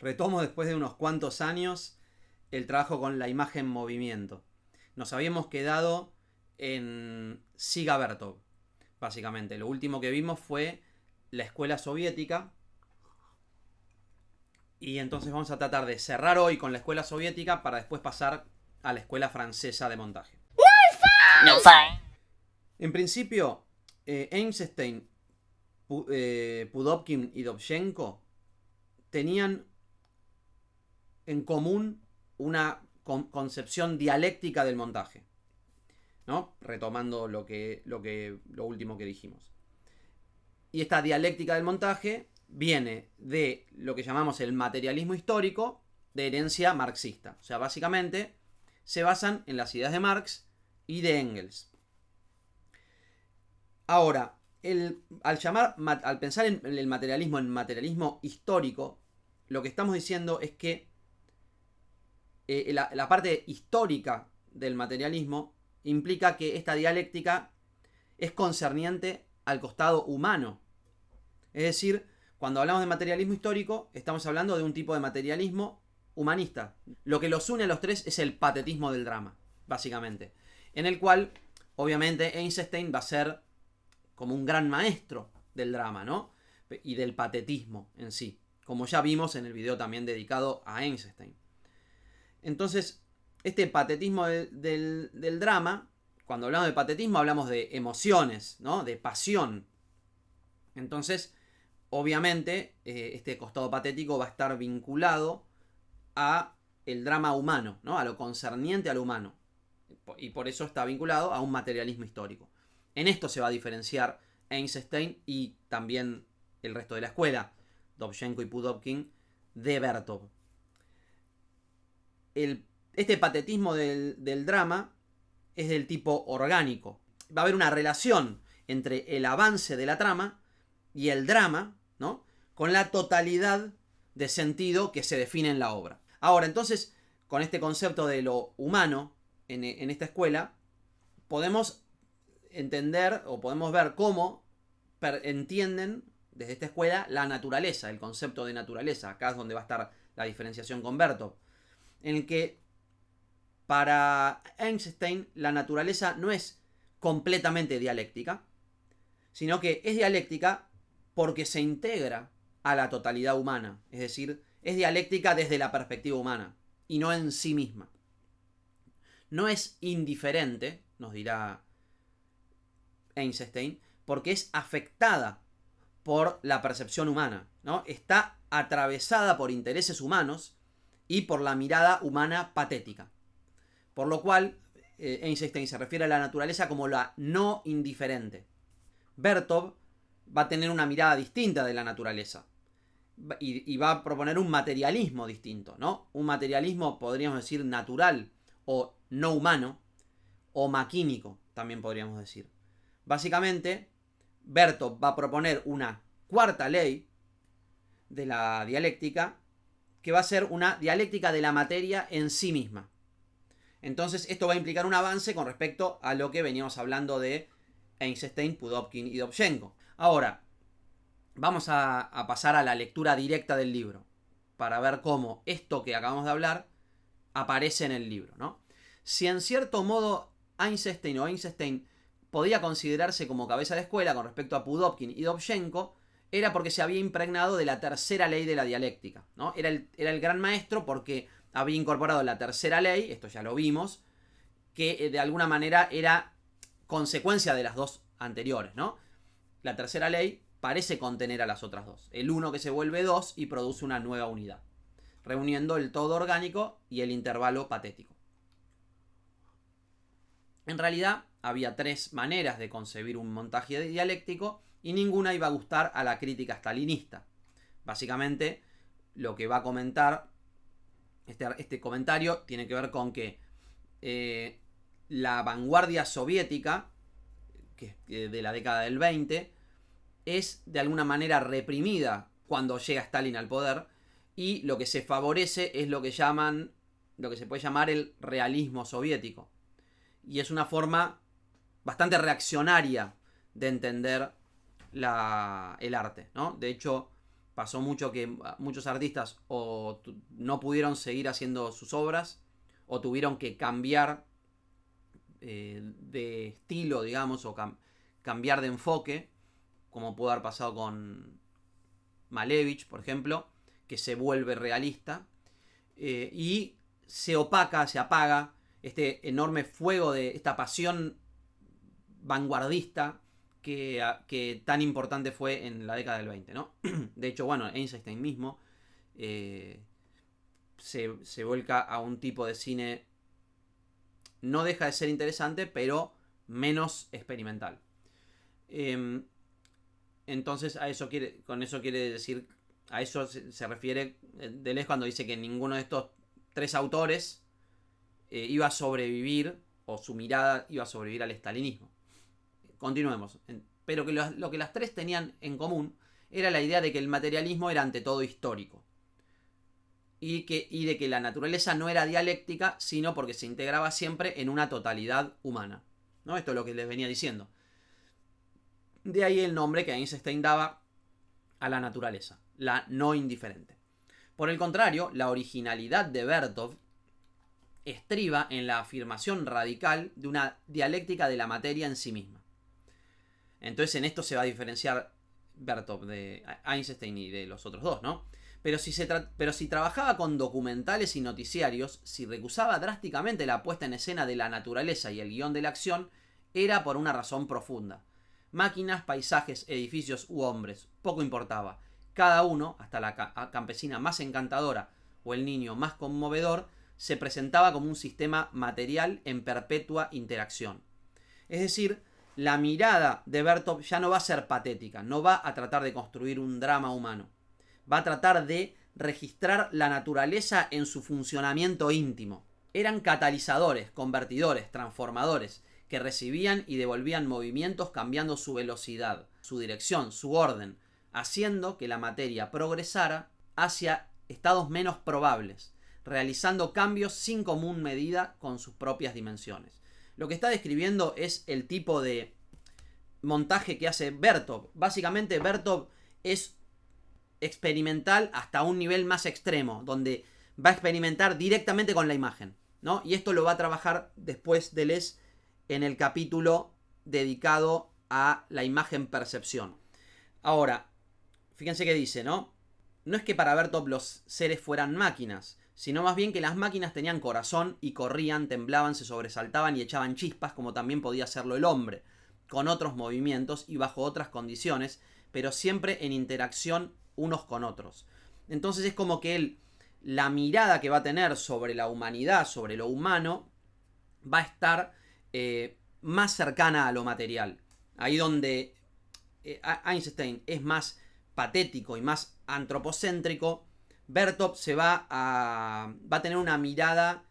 Retomo después de unos cuantos años el trabajo con la imagen en movimiento. Nos habíamos quedado en Siga Vertov, básicamente. Lo último que vimos fue la escuela soviética. Y entonces vamos a tratar de cerrar hoy con la escuela soviética para después pasar a la escuela francesa de montaje. No fun. En principio, Eisenstein, Pudovkin y Dovzhenko tenían en común una concepción dialéctica del montaje, ¿no? Retomando lo último que dijimos. Y esta dialéctica del montaje viene de lo que llamamos el materialismo histórico de herencia marxista. O sea, básicamente se basan en las ideas de Marx y de Engels. Ahora, al pensar en el materialismo, en materialismo histórico, lo que estamos diciendo es que la parte histórica del materialismo implica que esta dialéctica es concerniente al costado humano. Es decir, cuando hablamos de materialismo histórico, estamos hablando de un tipo de materialismo humanista. Lo que los une a los tres es el patetismo del drama, básicamente. En el cual, obviamente, Eisenstein va a ser como un gran maestro del drama, ¿no? Y del patetismo en sí, como ya vimos en el video también dedicado a Eisenstein. Entonces, este patetismo del drama, cuando hablamos de patetismo hablamos de emociones, ¿no? De pasión. Entonces, obviamente, este costado patético va a estar vinculado a el drama humano, ¿no? A lo concerniente al humano. Y por eso está vinculado a un materialismo histórico. En esto se va a diferenciar Eisenstein y también el resto de la escuela, Dovzhenko y Pudovkin, de Vertov. Este patetismo del drama es del tipo orgánico. Va a haber una relación entre el avance de la trama y el drama, ¿no? Con la totalidad de sentido que se define en la obra. Ahora, entonces, con este concepto de lo humano en esta escuela, podemos entender o podemos ver cómo entienden desde esta escuela la naturaleza, el concepto de naturaleza. Acá es donde va a estar la diferenciación con Vertov, en el que para Eisenstein la naturaleza no es completamente dialéctica, sino que es dialéctica porque se integra a la totalidad humana. Es decir, es dialéctica desde la perspectiva humana y no en sí misma. No es indiferente, nos dirá Eisenstein, porque es afectada por la percepción humana, ¿no? Está atravesada por intereses humanos y por la mirada humana patética. Por lo cual, Eisenstein se refiere a la naturaleza como la no indiferente. Vertov va a tener una mirada distinta de la naturaleza y va a proponer un materialismo distinto, ¿no? Un materialismo, podríamos decir, natural o no humano o maquínico, también podríamos decir. Básicamente, Vertov va a proponer una cuarta ley de la dialéctica que va a ser una dialéctica de la materia en sí misma. Entonces, esto va a implicar un avance con respecto a lo que veníamos hablando de Eisenstein, Pudovkin y Dovzhenko. Ahora, vamos a pasar a la lectura directa del libro para ver cómo esto que acabamos de hablar aparece en el libro, ¿no? Si en cierto modo Eisenstein podía considerarse como cabeza de escuela con respecto a Pudovkin y Dovzhenko, era porque se había impregnado de la tercera ley de la dialéctica, ¿no? Era el gran maestro porque había incorporado la tercera ley, esto ya lo vimos, que de alguna manera era consecuencia de las dos anteriores, ¿no? La tercera ley parece contener a las otras dos. El uno que se vuelve dos y produce una nueva unidad, reuniendo el todo orgánico y el intervalo patético. En realidad, había tres maneras de concebir un montaje dialéctico y ninguna iba a gustar a la crítica stalinista. Básicamente, lo que va a comentar este comentario tiene que ver con que la vanguardia soviética, que de la década del 20, es de alguna manera reprimida cuando llega Stalin al poder, y lo que se favorece es lo que se puede llamar el realismo soviético. Y es una forma bastante reaccionaria de entender el arte, ¿no? De hecho, pasó mucho que muchos artistas o no pudieron seguir haciendo sus obras o tuvieron que cambiar de estilo, digamos, o cambiar de enfoque, como pudo haber pasado con Malevich, por ejemplo, que se vuelve realista y se opaca, se apaga este enorme fuego de esta pasión vanguardista que tan importante fue en la década del 20, ¿no? De hecho, bueno, Einstein mismo se vuelca a un tipo de cine, no deja de ser interesante, pero menos experimental. Entonces, con eso quiere decir, a eso se refiere Deleuze cuando dice que ninguno de estos tres autores iba a sobrevivir, o su mirada iba a sobrevivir al estalinismo. Continuemos. Pero que lo que las tres tenían en común era la idea de que el materialismo era ante todo histórico. Y de que la naturaleza no era dialéctica, sino porque se integraba siempre en una totalidad humana, ¿no? Esto es lo que les venía diciendo. De ahí el nombre que Einstein daba a la naturaleza, la no indiferente. Por el contrario, la originalidad de Bertov estriba en la afirmación radical de una dialéctica de la materia en sí misma. Entonces en esto se va a diferenciar Bertov de Einstein y de los otros dos, ¿no? Pero si trabajaba con documentales y noticiarios, si recusaba drásticamente la puesta en escena de la naturaleza y el guión de la acción, era por una razón profunda. Máquinas, paisajes, edificios u hombres, poco importaba. Cada uno, hasta la campesina más encantadora o el niño más conmovedor, se presentaba como un sistema material en perpetua interacción. Es decir, la mirada de Bertov ya no va a ser patética, no va a tratar de construir un drama humano. Va a tratar de registrar la naturaleza en su funcionamiento íntimo. Eran catalizadores, convertidores, transformadores, que recibían y devolvían movimientos cambiando su velocidad, su dirección, su orden, haciendo que la materia progresara hacia estados menos probables, realizando cambios sin común medida con sus propias dimensiones. Lo que está describiendo es el tipo de montaje que hace Bertov. Básicamente Bertov es experimental hasta un nivel más extremo, donde va a experimentar directamente con la imagen, ¿no? Y esto lo va a trabajar después Deleuze en el capítulo dedicado a la imagen percepción. Ahora, fíjense que dice, ¿no? No es que para Bertov los seres fueran máquinas, sino más bien que las máquinas tenían corazón y corrían, temblaban, se sobresaltaban y echaban chispas, como también podía hacerlo el hombre, con otros movimientos y bajo otras condiciones, pero siempre en interacción unos con otros. Entonces es como que la mirada que va a tener sobre la humanidad, sobre lo humano, va a estar más cercana a lo material. Ahí donde Einstein es más patético y más antropocéntrico, Bertov va a tener una mirada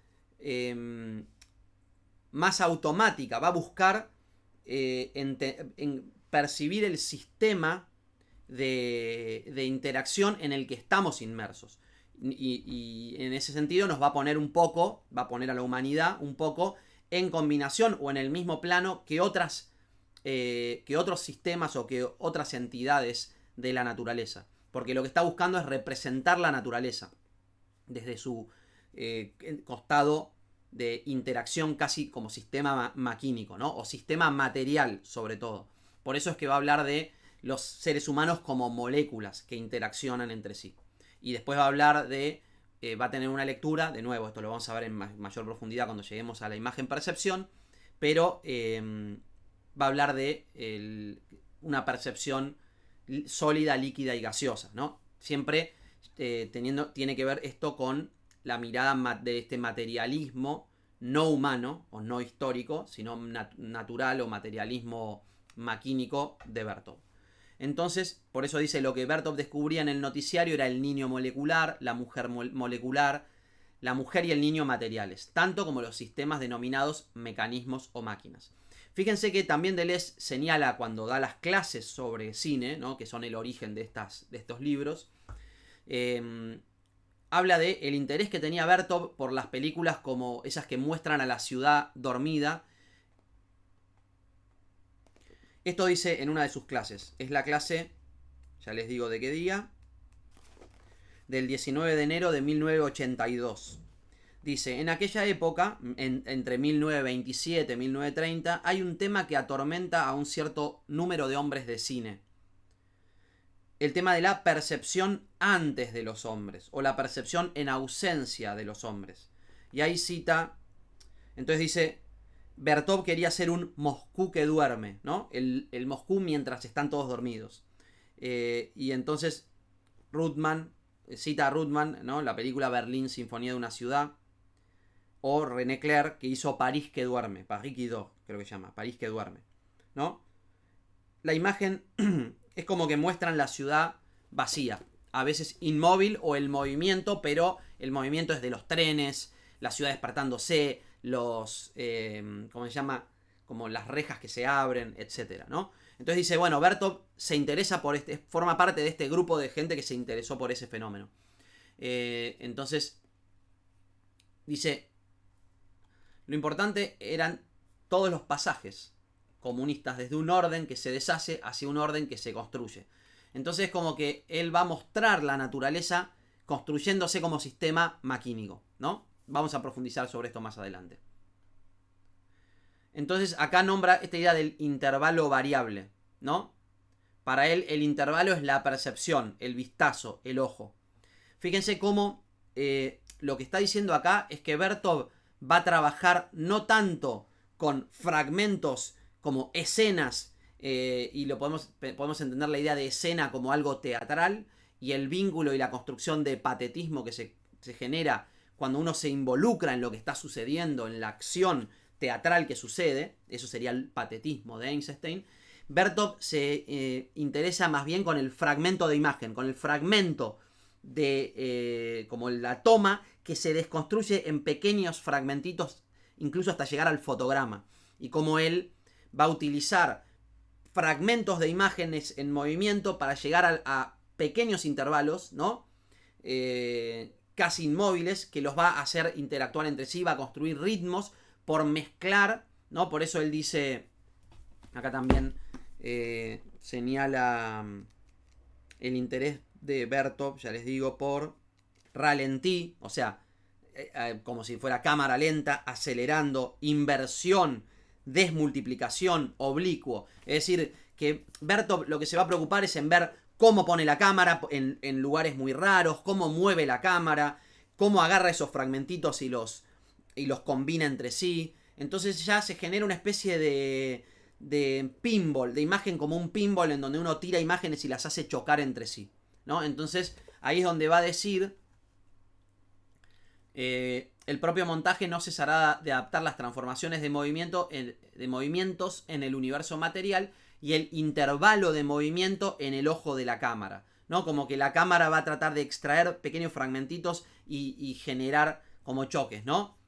más automática, va a buscar en percibir el sistema de interacción en el que estamos inmersos. Y en ese sentido nos va a poner a la humanidad un poco en combinación o en el mismo plano que otros sistemas o que otras entidades de la naturaleza. Porque lo que está buscando es representar la naturaleza desde su costado de interacción casi como sistema maquínico, ¿no? O sistema material, sobre todo. Por eso es que va a hablar de los seres humanos como moléculas que interaccionan entre sí. Y después va a hablar va a tener una lectura, de nuevo, esto lo vamos a ver en mayor profundidad cuando lleguemos a la imagen percepción, pero va a hablar de una percepción sólida, líquida y gaseosa, ¿no? Siempre tiene que ver esto con la mirada de este materialismo no humano o no histórico, sino natural o materialismo maquínico de Bertov. Entonces, por eso dice, lo que Bertov descubría en el noticiario era el niño molecular, la mujer molecular, la mujer y el niño materiales, tanto como los sistemas denominados mecanismos o máquinas. Fíjense que también Deleuze señala cuando da las clases sobre cine, ¿no? Que son el origen de estos libros, habla de el interés que tenía Bertov por las películas como esas que muestran a la ciudad dormida. Esto dice en una de sus clases. Es la clase, ya les digo de qué día. del 19 de enero de 1982. Dice, en aquella época, entre 1927 y 1930, hay un tema que atormenta a un cierto número de hombres de cine. El tema de la percepción antes de los hombres, o la percepción en ausencia de los hombres. Y ahí cita, entonces dice, Bertov quería ser un Moscú que duerme, ¿no? El Moscú mientras están todos dormidos. Y entonces Ruttmann, cita a Ruttmann, ¿no? La película Berlín, Sinfonía de una ciudad. O René Clair, que hizo París que duerme. Paris qui dort, creo que se llama. París que duerme, ¿no? La imagen es como que muestran la ciudad vacía. A veces inmóvil o el movimiento, pero el movimiento es de los trenes, la ciudad despertándose, los... ¿cómo se llama? Como las rejas que se abren, etcétera, ¿no? Entonces dice, bueno, Bertov se interesa por forma parte de este grupo de gente que se interesó por ese fenómeno. Entonces, dice, lo importante eran todos los pasajes comunistas, desde un orden que se deshace hacia un orden que se construye. Entonces, como que él va a mostrar la naturaleza construyéndose como sistema maquínico, ¿no? Vamos a profundizar sobre esto más adelante. Entonces, acá nombra esta idea del intervalo variable, ¿no? Para él, el intervalo es la percepción, el vistazo, el ojo. Fíjense cómo lo que está diciendo acá es que Bertov va a trabajar no tanto con fragmentos como escenas, y podemos entender la idea de escena como algo teatral, y el vínculo y la construcción de patetismo que se genera cuando uno se involucra en lo que está sucediendo, en la acción teatral que sucede. Eso sería el patetismo de Eisenstein. Bertov se interesa más bien con el fragmento de imagen, con el fragmento de como la toma que se desconstruye en pequeños fragmentitos, incluso hasta llegar al fotograma, y como él va a utilizar fragmentos de imágenes en movimiento para llegar a pequeños intervalos, ¿no? Casi inmóviles, que los va a hacer interactuar entre sí, va a construir ritmos por mezclar, ¿no? Por eso él dice, acá también señala el interés de Bertov, ya les digo, por ralentí, o sea, como si fuera cámara lenta, acelerando, inversión, desmultiplicación, oblicuo. Es decir, que Bertov lo que se va a preocupar es en ver cómo pone la cámara en lugares muy raros, cómo mueve la cámara, cómo agarra esos fragmentitos y los combina entre sí. Entonces ya se genera una especie de pinball, de imagen como un pinball en donde uno tira imágenes y las hace chocar entre sí, ¿no? Entonces ahí es donde va a decir, el propio montaje no cesará de adaptar las transformaciones de movimientos en el universo material y el intervalo de movimiento en el ojo de la cámara, ¿no? Como que la cámara va a tratar de extraer pequeños fragmentitos y generar como choques, ¿no?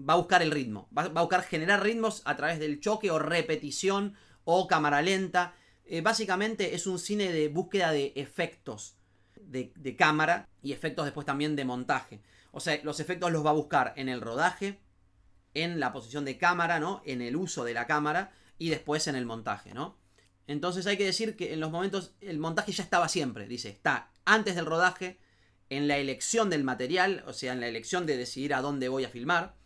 Va a buscar el ritmo, va a buscar generar ritmos a través del choque o repetición o cámara lenta. Básicamente es un cine de búsqueda de efectos de cámara y efectos después también de montaje. O sea, los efectos los va a buscar en el rodaje, en la posición de cámara, ¿no? En el uso de la cámara y después en el montaje, ¿no? Entonces hay que decir que en los momentos el montaje ya estaba siempre, dice, está antes del rodaje, en la elección del material, o sea, en la elección de decidir a dónde voy a filmar,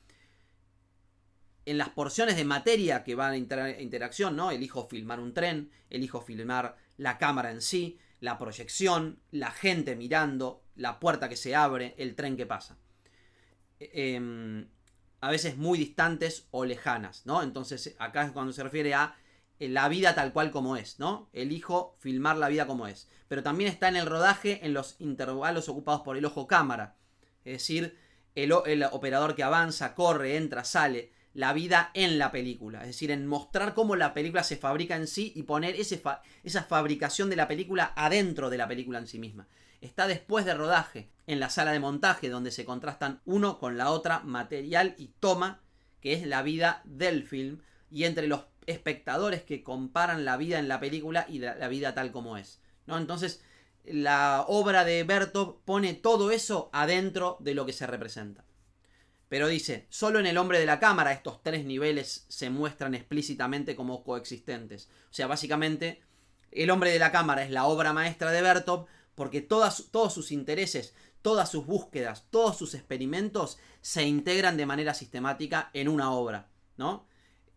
en las porciones de materia que van a interacción, ¿no? Elijo filmar un tren, elijo filmar la cámara en sí, la proyección, la gente mirando, la puerta que se abre, el tren que pasa. A veces muy distantes o lejanas, ¿no? Entonces acá es cuando se refiere a la vida tal cual como es, ¿no? Elijo filmar la vida como es. Pero también está en el rodaje, en los intervalos ocupados por el ojo cámara. Es decir, el operador que avanza, corre, entra, sale. La vida en la película, es decir, en mostrar cómo la película se fabrica en sí y poner esa fabricación de la película adentro de la película en sí misma. Está después de rodaje, en la sala de montaje, donde se contrastan uno con la otra, material y toma, que es la vida del film, y entre los espectadores que comparan la vida en la película y la vida tal como es, ¿no? Entonces, la obra de Bertov pone todo eso adentro de lo que se representa. Pero dice, solo en el hombre de la cámara estos tres niveles se muestran explícitamente como coexistentes. O sea, básicamente, el hombre de la cámara es la obra maestra de Bertov porque todos sus intereses, todas sus búsquedas, todos sus experimentos se integran de manera sistemática en una obra, ¿no?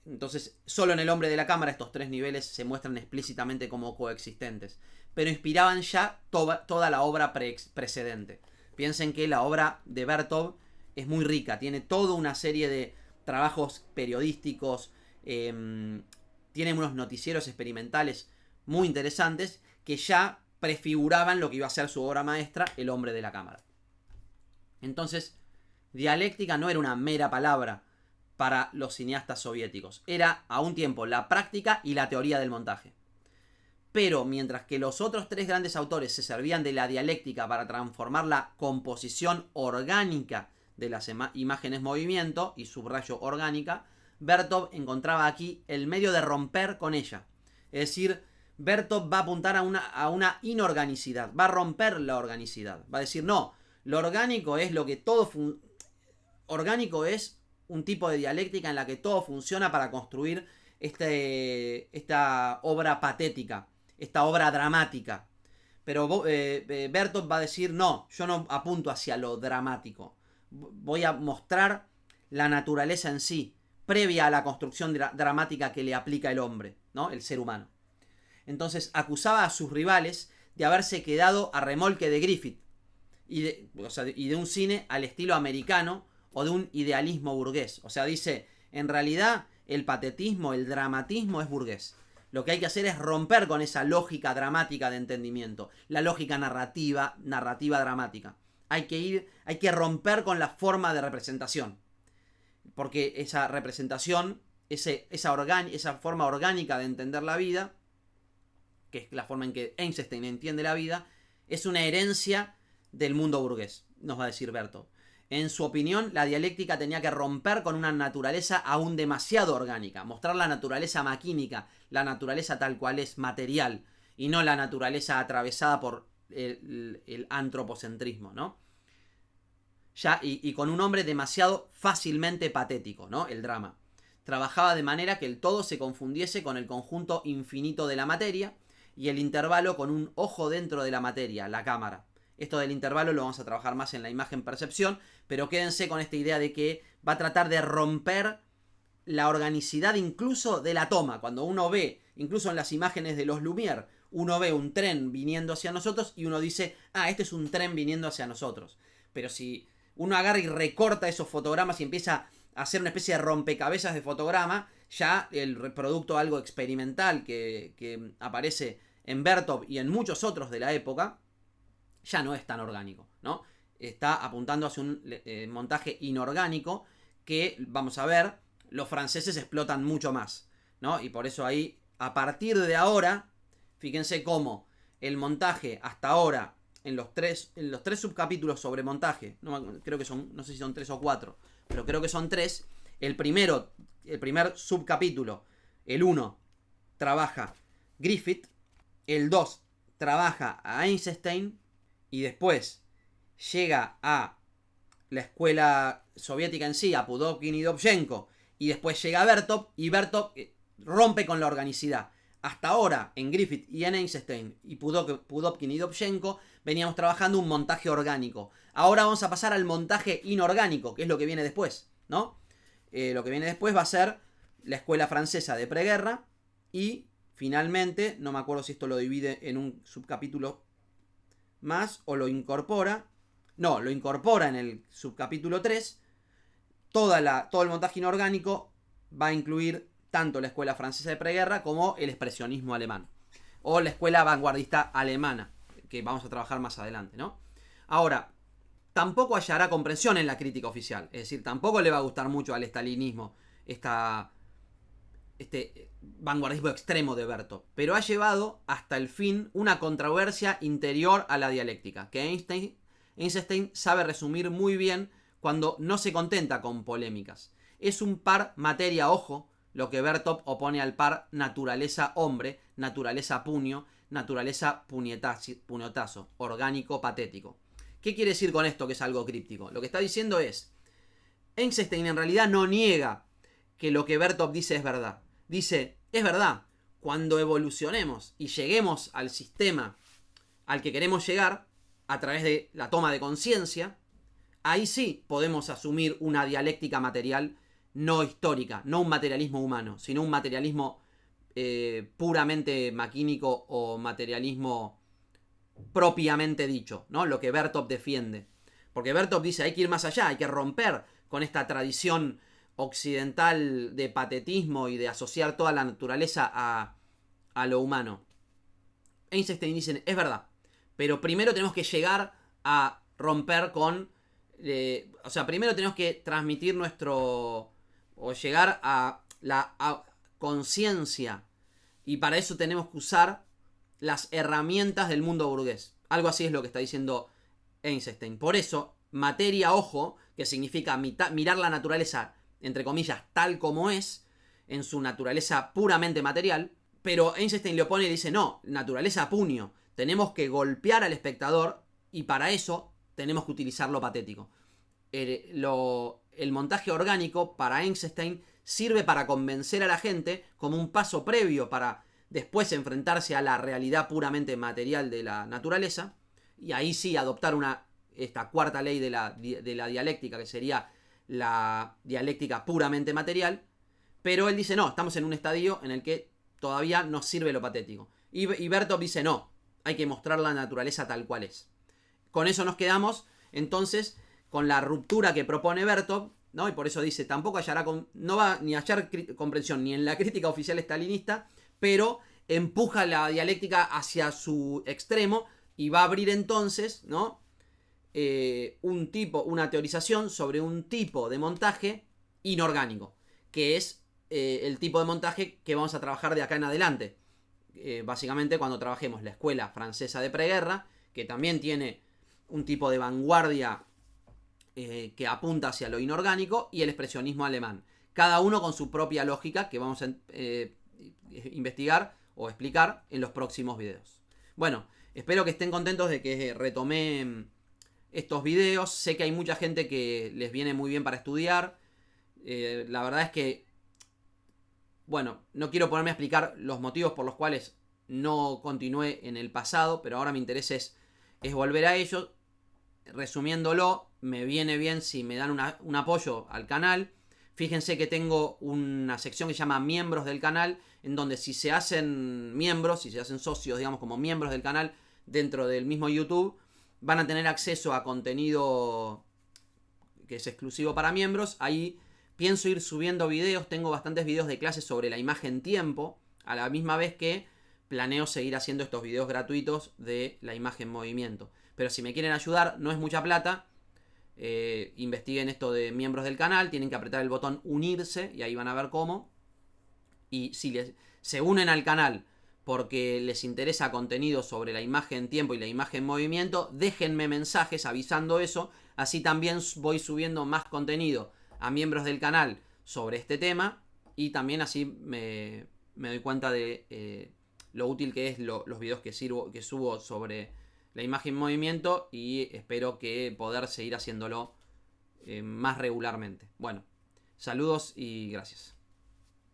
Entonces, solo en El hombre de la cámara estos 3 niveles se muestran explícitamente como coexistentes, pero inspiraban ya toda la obra precedente. Piensen que la obra de Bertov es muy rica, tiene toda una serie de trabajos periodísticos, tiene unos noticieros experimentales muy interesantes que ya prefiguraban lo que iba a ser su obra maestra, El hombre de la cámara. Entonces, dialéctica no era una mera palabra para los cineastas soviéticos, era a un tiempo la práctica y la teoría del montaje. Pero mientras que los otros 3 grandes autores se servían de la dialéctica para transformar la composición orgánica de las imágenes movimiento, y subrayo orgánica, Bertov encontraba aquí el medio de romper con ella. Es decir, Bertov va a apuntar a una inorganicidad, va a romper la organicidad, va a decir, no, lo orgánico es lo que todo... Orgánico es un tipo de dialéctica en la que todo funciona para construir esta obra patética, esta obra dramática. Pero Bertov va a decir, no, yo no apunto hacia lo dramático. Voy a mostrar la naturaleza en sí, previa a la construcción dramática que le aplica el hombre, ¿no? El ser humano. Entonces acusaba a sus rivales de haberse quedado a remolque de Griffith y de un cine al estilo americano o de un idealismo burgués. O sea, dice, en realidad el patetismo, el dramatismo es burgués. Lo que hay que hacer es romper con esa lógica dramática de entendimiento, la lógica narrativa dramática. Hay que romper con la forma de representación. Porque esa representación, esa forma orgánica de entender la vida, que es la forma en que Einstein entiende la vida, es una herencia del mundo burgués, nos va a decir Bertov. En su opinión, la dialéctica tenía que romper con una naturaleza aún demasiado orgánica, mostrar la naturaleza maquínica, la naturaleza tal cual es material, y no la naturaleza atravesada por el antropocentrismo, ¿no? Y con un hombre demasiado fácilmente patético, ¿no? El drama. Trabajaba de manera que el todo se confundiese con el conjunto infinito de la materia y el intervalo con un ojo dentro de la materia, la cámara. Esto del intervalo lo vamos a trabajar más en la imagen percepción, pero quédense con esta idea de que va a tratar de romper la organicidad incluso de la toma. Cuando uno ve, incluso en las imágenes de los Lumière, uno ve un tren viniendo hacia nosotros y uno dice, este es un tren viniendo hacia nosotros. Pero si uno agarra y recorta esos fotogramas y empieza a hacer una especie de rompecabezas de fotograma, ya el producto algo experimental que aparece en Bertov y en muchos otros de la época, ya no es tan orgánico, ¿no? Está apuntando hacia un montaje inorgánico que, vamos a ver, los franceses explotan mucho más, ¿no? Y por eso ahí, a partir de ahora, fíjense cómo el montaje hasta ahora, en los tres subcapítulos sobre montaje, creo que son, no sé si son 3 o 4, pero creo que son 3. El primer subcapítulo, el 1, trabaja Griffith, el 2 trabaja a Einstein, y después llega a la escuela soviética en sí, a Pudovkin y Dovzhenko, y después llega a Bertov, y Bertov rompe con la organicidad. Hasta ahora, en Griffith y en Einstein y Pudovkin y Dovzhenko, veníamos trabajando un montaje orgánico. Ahora vamos a pasar al montaje inorgánico, que es lo que viene después, ¿no? Lo que viene después va a ser la escuela francesa de preguerra, y finalmente, no me acuerdo si esto lo divide en un subcapítulo más o lo incorpora. No, lo incorpora en el subcapítulo 3. Todo el montaje inorgánico va a incluir tanto la escuela francesa de preguerra como el expresionismo alemán, o la escuela vanguardista alemana, que vamos a trabajar más adelante, ¿no? Ahora, tampoco hallará comprensión en la crítica oficial, es decir, tampoco le va a gustar mucho al estalinismo este vanguardismo extremo de Bertov, pero ha llevado hasta el fin una controversia interior a la dialéctica, que Einstein sabe resumir muy bien cuando no se contenta con polémicas. Es un par materia-ojo lo que Bertov opone al par naturaleza-hombre, naturaleza-puño, naturaleza-puñetazo, orgánico-patético. ¿Qué quiere decir con esto, que es algo críptico? Lo que está diciendo es, Einstein en realidad no niega que lo que Bertov dice es verdad. Dice, es verdad, cuando evolucionemos y lleguemos al sistema al que queremos llegar, a través de la toma de conciencia, ahí sí podemos asumir una dialéctica material no histórica, no un materialismo humano, sino un materialismo puramente maquínico o materialismo propiamente dicho, ¿no? Lo que Bertov defiende. Porque Bertov dice, hay que ir más allá, hay que romper con esta tradición occidental de patetismo y de asociar toda la naturaleza a lo humano. Einstein dice, es verdad, pero primero tenemos que llegar a romper con... o sea, primero tenemos que transmitir nuestro... o llegar a la conciencia, y para eso tenemos que usar las herramientas del mundo burgués. Algo así es lo que está diciendo Einstein. Por eso, materia, ojo, que significa mirar la naturaleza, entre comillas, tal como es, en su naturaleza puramente material, pero Einstein le opone y dice, no, naturaleza puño, tenemos que golpear al espectador y para eso tenemos que utilizar lo patético. El montaje orgánico para Einstein sirve para convencer a la gente como un paso previo para después enfrentarse a la realidad puramente material de la naturaleza, y ahí sí adoptar esta cuarta ley de la dialéctica, que sería la dialéctica puramente material. Pero él dice, no, estamos en un estadio en el que todavía nos sirve lo patético. Y Bertov dice, no, hay que mostrar la naturaleza tal cual es. Con eso nos quedamos, entonces, con la ruptura que propone Bertov, ¿no? Y por eso dice, tampoco hallará no va ni a hallar comprensión ni en la crítica oficial estalinista, pero empuja la dialéctica hacia su extremo y va a abrir entonces, ¿no? Una teorización sobre un tipo de montaje inorgánico, que es el tipo de montaje que vamos a trabajar de acá en adelante. Básicamente cuando trabajemos la escuela francesa de preguerra, que también tiene un tipo de vanguardia que apunta hacia lo inorgánico, y el expresionismo alemán. Cada uno con su propia lógica que vamos a investigar o explicar en los próximos videos. Bueno, espero que estén contentos de que retomé estos videos. Sé que hay mucha gente que les viene muy bien para estudiar. La verdad es que, bueno, no quiero ponerme a explicar los motivos por los cuales no continué en el pasado, pero ahora mi interés es volver a ello. Resumiéndolo, me viene bien si me dan un apoyo al canal. Fíjense que tengo una sección que se llama miembros del canal, en donde si se hacen miembros, si se hacen socios, digamos, como miembros del canal dentro del mismo YouTube, van a tener acceso a contenido que es exclusivo para miembros. Ahí pienso ir subiendo videos, tengo bastantes videos de clases sobre la imagen tiempo, a la misma vez que planeo seguir haciendo estos videos gratuitos de la imagen movimiento. Pero si me quieren ayudar, no es mucha plata, investiguen esto de miembros del canal, tienen que apretar el botón unirse y ahí van a ver cómo. Y si se unen al canal porque les interesa contenido sobre la imagen tiempo y la imagen movimiento, déjenme mensajes avisando eso, así también voy subiendo más contenido a miembros del canal sobre este tema, y también así me doy cuenta de lo útil que es los videos que subo sobre la imagen movimiento, y espero que poder seguir haciéndolo más regularmente. Bueno, saludos y gracias.